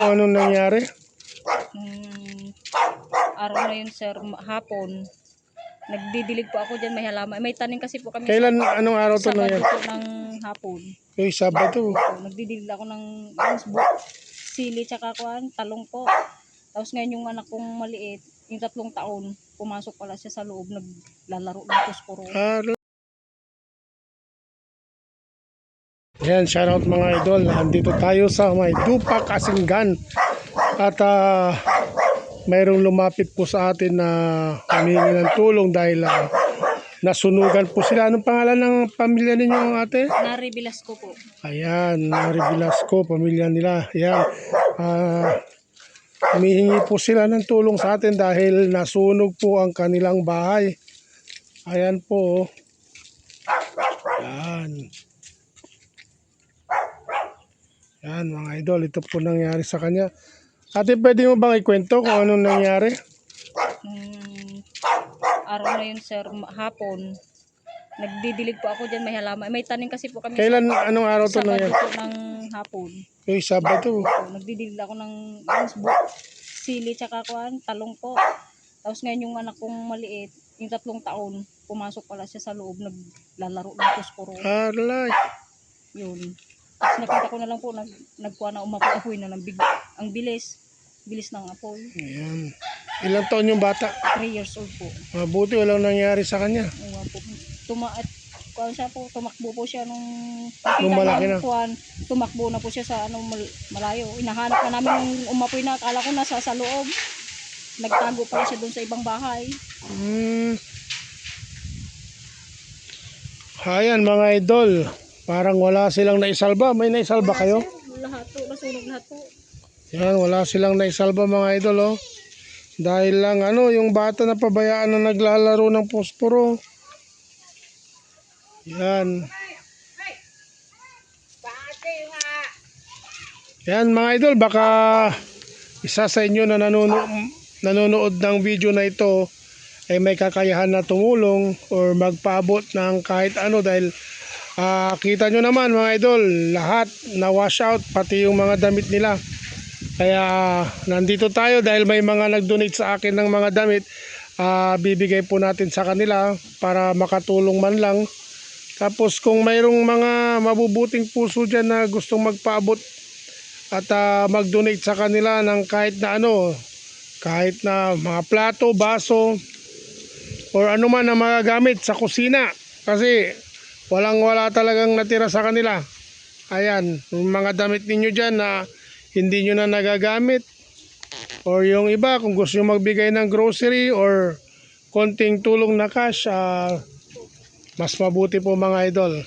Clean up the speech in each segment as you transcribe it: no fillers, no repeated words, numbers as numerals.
Anong nangyari? Araw na yun, sir, hapon. Nagdidilig po ako dyan, may halaman. May tanim kasi po kami. Kailan, anong araw to Sabado nangyari? po ng hapon. Yung Sabado. Nagdidilig ako ng sili tsaka talong po. Tapos ngayon yung anak kong maliit, yung 3 taon, pumasok pala siya sa loob, naglalaro ng posporo. Ayan, shoutout mga idol. Andito tayo sa may Dupak, Asinggan. At mayroong lumapit po sa atin na humingi ng tulong dahil nasunugan po sila. Anong pangalan ng pamilya ninyo, ate? Nari Velasco po. Ayan, Nari Velasco, pamilya nila. Ayan, humihingi po sila ng tulong sa atin dahil nasunog po ang kanilang bahay. Ayan po. Ayan. Yan mga idol, ito po nangyari sa kanya. Ate, pwede mo bang ikwento kung anong nangyari? Araw na yun, sir, hapon. Nagdidilig po ako dyan, may halaman. May tanim kasi po kami. Kailan, anong araw to Sabado nangyari? po ng hapon. Yung Sabado. Nagdidilig ako ng sili tsaka talong po. Tapos ngayon yung anak kong maliit, yung 3 taon, pumasok pala siya sa loob, naglalaro ng posporo. Alay. Yun. Tapos nakita ko na lang po, nagkuha na umapoy na ng ang bilis ng apoy. Ayan. Ilang taon yung bata? 3 years old po. Mabuti walang nangyari sa kanya. Tumakbo po siya nung Malaki na. tumakbo na po siya sa malayo. Inahanap na namin yung umapoy na, akala ko nasa sa loob. Nagtago pala siya doon sa ibang bahay. Ayan mga idol, parang wala silang naisalba. May naisalba kayo? Lahat po, nasunog lahat po. Yan, wala silang naisalba mga idol, oh. Dahil lang yung bata na pabayaan na naglalaro ng posporo. Yan. Yan mga idol, baka isa sa inyo na nanonood ng video na ito ay may kakayahan na tumulong or magpaabot ng kahit ano dahil kita nyo naman mga idol, lahat na wash out, pati yung mga damit nila. Kaya nandito tayo dahil may mga nag-donate sa akin ng mga damit. Bibigay po natin sa kanila para makatulong man lang. Tapos kung mayroong mga mabubuting puso dyan na gustong magpaabot at mag-donate sa kanila ng kahit na kahit na mga plato, baso or ano man na magagamit sa kusina. Kasi wala talagang natira sa kanila. Ayan, yung mga damit ninyo dyan na hindi nyo na nagagamit or yung iba kung gusto nyo magbigay ng grocery or konting tulong na cash, mas mabuti po mga idol.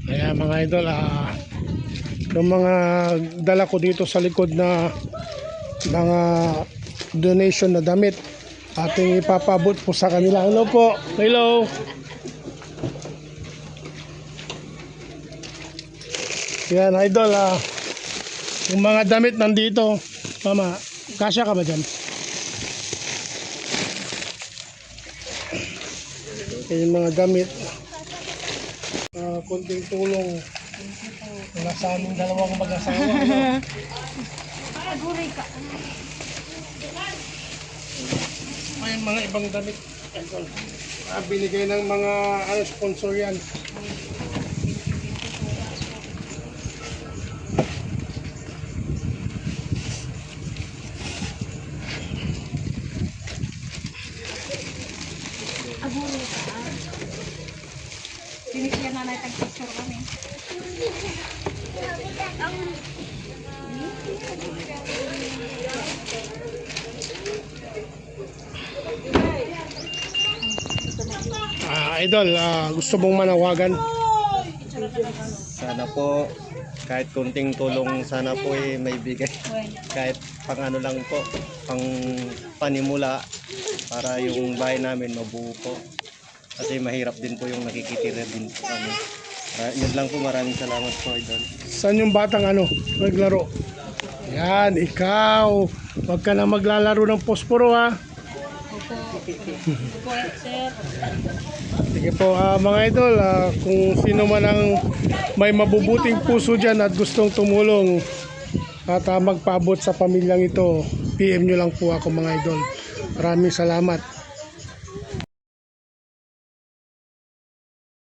Ayan mga idol, yung mga dala ko dito sa likod na mga donation na damit ating ipapabot po sa kanila. Hello po. Hello. Yan idol, yung mga damit nandito. Mama, kasya ka ba dyan? Yung mga damit, konting tulong wala sa aming dalawang mag-asawa. Ayun mga ibang damit idol. Binigay ng mga sponsor yan. Sinisya na tag-picture kami. Idol, gusto mong manawagan? Sana po kahit kunting tulong sana po may bigay kahit pang ano lang po, pang panimula para yung bahay namin mabuo po kasi mahirap din po yung nakikitira din po kami. Yun lang po, maraming salamat po idol. Saan yung batang naglaro? Yan, ikaw wag ka na maglalaro ng posporo ha. Opo, sir. Sige po mga idol, kung sino man ang may mabubuting puso dyan at gustong tumulong, at magpaabot sa pamilyang ito, PM nyo lang po ako mga idol. Maraming salamat.